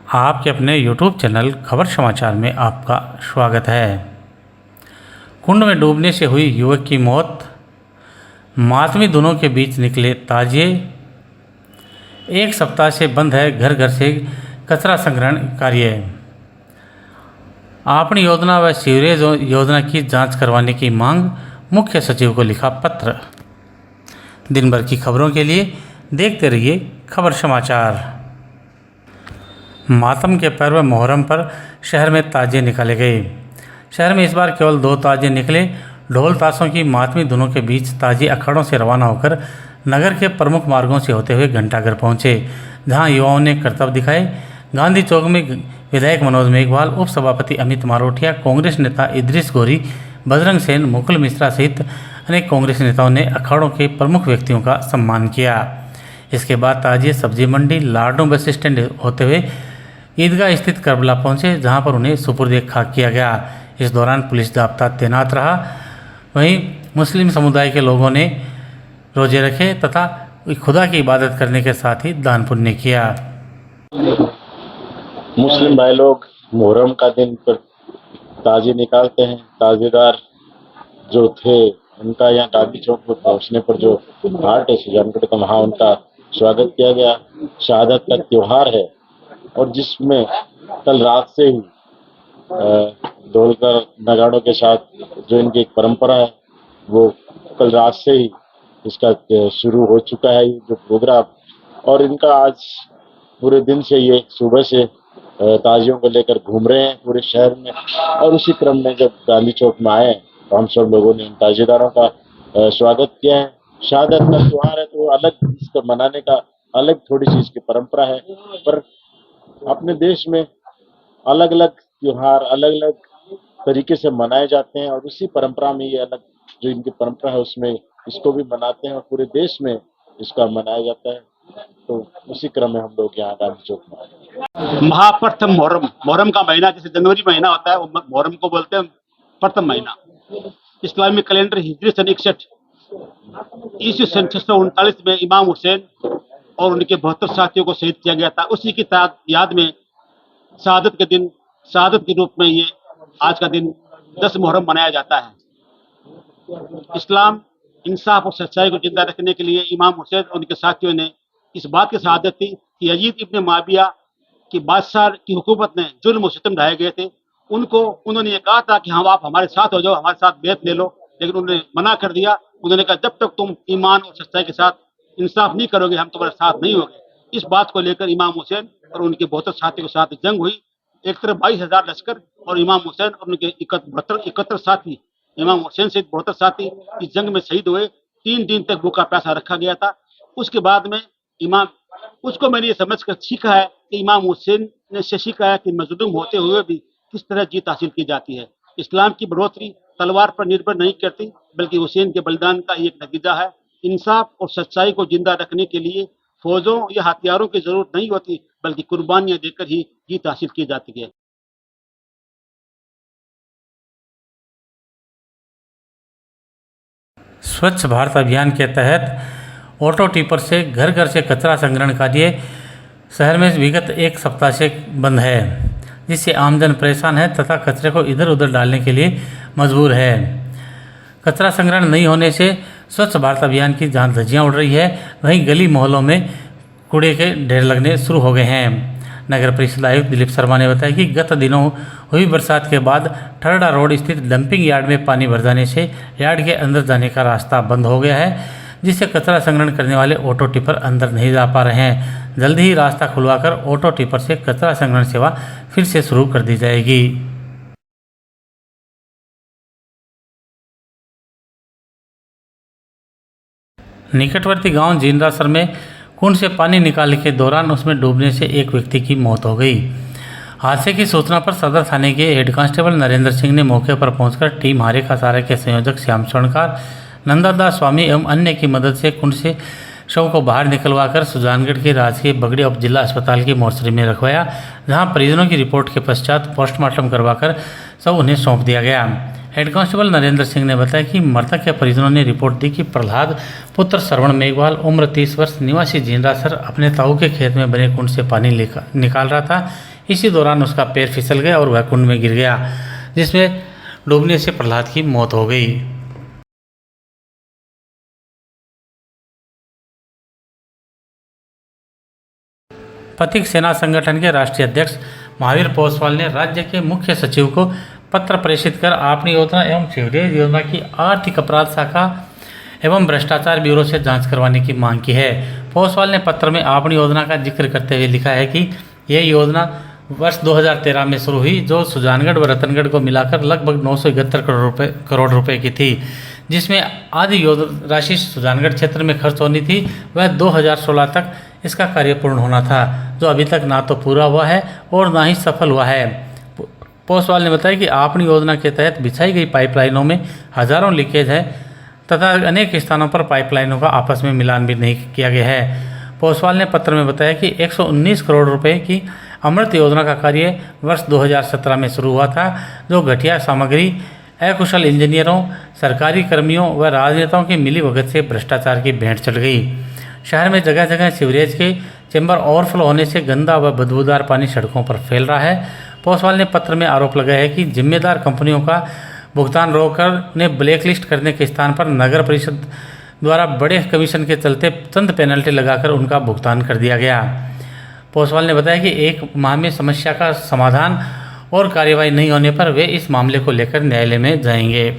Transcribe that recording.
आपके अपने YouTube channel खबर समाचार में आपका स्वागत है। कुंड में डूबने से हुई युवक की मौत, मातमी दिनों के बीच निकले ताजिए। एक सप्ताह से बंद है घर घर से कचरा संग्रहण कार्य। आपनी योजना व सीवरेज योजना की जांच करवाने की मांग, मुख्य सचिव को लिखा पत्र। दिन भर की खबरों के लिए देखते रहिए खबर समाचार। मातम के पर्व मुहर्रम पर शहर में ताजिए निकाले गए। शहर में इस बार केवल 2 ताजिए निकले। ढोल ताशों की मातमी धुनों के बीच ताजिए अखाड़ों से रवाना होकर नगर के प्रमुख मार्गों से होते हुए घंटाघर पहुंचे, जहां युवाओं ने करतब दिखाए। गांधी चौक में विधायक मनोज मेघवाल, उप सभापति अमित मारोठिया, कांग्रेस नेता इद्रिस गोरी, बजरंग सेन, मुकुल मिश्रा सहित अनेक कांग्रेस नेताओं ने अखाड़ों के प्रमुख व्यक्तियों का सम्मान किया। इसके बाद ताजिए सब्जी मंडी, लाडू बस स्टैंड होते हुए ईदगाह स्थित करबला पहुंचे, जहां पर उन्हें सुपुर्द खाक किया गया। इस दौरान पुलिस जाब्ता तैनात रहा। वहीं मुस्लिम समुदाय के लोगों ने रोजे रखे तथा खुदा की इबादत करने के साथ ही दान पुण्य किया। मुस्लिम भाई लोग मुहर्रम का दिन पर ताजिए निकालते हैं। ताजिएदार जो थे उनका यहाँ गांधी चौक पर पहुँचने पर जो घाट है सुजानगढ़ का, वहाँ उनका स्वागत किया गया। शहादत का त्योहार है और जिसमें कल रात से ही ढोलकर नगाड़ों के साथ जो इनकी एक परंपरा है, वो कल रात से ही इसका शुरू हो चुका है जो प्रोग्राम। और इनका आज पूरे दिन से ये सुबह से ताजियों को लेकर घूम रहे हैं पूरे शहर में। और उसी क्रम में जब गांधी चौक में आए तो हम सब लोगों ने इन ताजिएदारों का स्वागत किया है। शहादत का त्योहार है तो अलग इसको मनाने का अलग थोड़ी सी इसकी परंपरा है, पर अपने देश में अलग अलग त्योहार अलग अलग तरीके से मनाए जाते हैं और उसी परंपरा में ये अलग जो इनकी परंपरा है उसमें इसको भी मनाते हैं और पूरे देश में इसका मनाया जाता है। तो उसी क्रम में हम लोग यहाँ गांधी चौक में आए। महाप्रथम मुहर्रम का महीना, जैसे जनवरी महीना होता है, वो मुहर्रम को बोलते हैं प्रथम महीना। इस्लामिक कैलेंडर हिजरी सन 61 ईस्वी सन 639 में इमाम हुसैन और उनके 72 साथियों को शहीद किया गया था। उसी की याद में शहादत के रूप में ये आज का दिन 10 मुहर्रम मनाया जाता है। इस्लाम, इंसाफ और सच्चाई को जिंदा रखने के लिए इमाम हुसैन और उनके साथियों ने इस बात की शहादत थी कि यजीद इब्न मुआविया की बादशाह की हुकूमत में जुल्म और सितम ढाए गए थे। उन्होंने ये कहा था कि हम आप हमारे साथ हो जाओ, हमारे साथ बैत ले लो, लेकिन उन्होंने मना कर दिया। उन्होंने कहा जब तक तुम ईमान और सच्चाई के साथ इंसाफ नहीं करोगे हम तुम्हारे साथ नहीं होंगे। इस बात को लेकर इमाम हुसैन और उनके 72 साथियों के साथ जंग हुई। एक तरफ 22,000 लश्कर और इमाम हुसैन और उनके 71 साथी, इमाम हुसैन सहित 72 साथी इस जंग में शहीद हुए। 3 दिन तक भूखा प्यासा रखा गया था। उसके बाद में उसको मैंने ये समझ कर सीखा है कि इमाम हुसैन ने सीखा है कि मजलूम होते हुए भी किस तरह जीत हासिल की जाती है। इस्लाम की बढ़ोतरी तलवार पर निर्भर नहीं करती, बल्कि हुसैन के बलिदान का एक नतीजा है। इंसाफ और सच्चाई को जिंदा रखने के लिए फौजों या हथियारों की जरूरत नहीं होती, बल्कि कुर्बानियां देकर ही जीत हासिल की जाती है। स्वच्छ भारत अभियान के तहत ऑटो टिपर से घर घर से कचरा संग्रहण कार्य शहर में विगत एक सप्ताह से बंद है, जिससे आमजन परेशान है तथा कचरे को इधर उधर डालने के लिए मजबूर है। कचरा संग्रहण नहीं होने से स्वच्छ भारत अभियान की जहां धज्जियां उड़ रही है, वहीं गली मोहल्लों में कूड़े के ढेर लगने शुरू हो गए हैं। नगर परिषद आयुक्त दिलीप शर्मा ने बताया कि गत दिनों हुई बरसात के बाद ठरडा रोड स्थित डंपिंग यार्ड में पानी भर जाने से यार्ड के अंदर जाने का रास्ता बंद हो गया है, जिससे कचरा संग्रहण करने वाले ऑटो टिपर अंदर नहीं जा पा रहे हैं। जल्दी ही रास्ता खुलवाकर ऑटो टिपर से कचरा संग्रहण सेवा फिर से शुरू कर दी जाएगी। निकटवर्ती गांव जिंदासर में कुंड से पानी निकालने के दौरान उसमें डूबने से एक व्यक्ति की मौत हो गई। हादसे की सूचना पर सदर थाने के हेड कांस्टेबल नरेंद्र सिंह ने मौके पर पहुंचकर टीम हारे का सारा के संयोजक श्याम स्वर्णकार, नंदादास स्वामी एवं अन्य की मदद से कुंड से शव को बाहर निकलवाकर सुजानगढ़ के राजकीय बगड़ी उप जिला अस्पताल की मोर्चरी में रखवाया, जहां परिजनों की रिपोर्ट के पश्चात पोस्टमार्टम करवाकर शव उन्हें सौंप दिया गया। हेड कांस्टेबल नरेंद्र सिंह ने बताया कि मृतक के परिजनों ने रिपोर्ट दी कि प्रहलाद पुत्र श्रवण मेघवाल उम्र 30 वर्ष निवासी जिंदासर अपने ताऊ के खेत में बने कुंड से पानी निकाल रहा था। इसी दौरान उसका पैर फिसल गया और वह कुंड में गिर गया, जिसमें डूबने से प्रहलाद की मौत हो गई। पथिक सेना संगठन के राष्ट्रीय अध्यक्ष महावीर पोसवाल ने राज्य के मुख्य सचिव को पत्र प्रेषित कर आपनी योजना एवं सीवरेज योजना की आर्थिक अपराध शाखा एवं भ्रष्टाचार ब्यूरो से जांच करवाने की मांग की है। पोसवाल ने पत्र में आपनी योजना का जिक्र करते हुए लिखा है कि यह योजना वर्ष 2013 में शुरू हुई, जो सुजानगढ़ व रतनगढ़ को मिलाकर लगभग 971 करोड़ रुपए की थी, जिसमें आधी राशि सुजानगढ़ क्षेत्र में खर्च होनी थी। वह 2016 तक इसका कार्य पूर्ण होना था, जो अभी तक ना तो पूरा हुआ है और ना ही सफल हुआ है। पोसवाल ने बताया कि आपनी योजना के तहत बिछाई गई पाइपलाइनों में हजारों लीकेज है तथा अनेक स्थानों पर पाइपलाइनों का आपस में मिलान भी नहीं किया गया है। पोसवाल ने पत्र में बताया कि 119 करोड़ रुपए की अमृत योजना का कार्य वर्ष 2017 में शुरू हुआ था, जो घटिया सामग्री, अकुशल इंजीनियरों, सरकारी कर्मियों व राजनेताओं की मिलीभगत से भ्रष्टाचार की भेंट चढ़ गई। शहर में जगह जगह सीवरेज के चैम्बर ओवरफ्लो होने से गंदा व बदबूदार पानी सड़कों पर फैल रहा है। पोसवाल ने पत्र में आरोप लगाया है कि जिम्मेदार कंपनियों का भुगतान रोककर ने ब्लैकलिस्ट करने के स्थान पर नगर परिषद द्वारा बड़े कमीशन के चलते चंद पेनल्टी लगाकर उनका भुगतान कर दिया गया। पोसवाल ने बताया कि 1 माह में समस्या का समाधान और कार्यवाही नहीं होने पर वे इस मामले को लेकर न्यायालय में जाएंगे।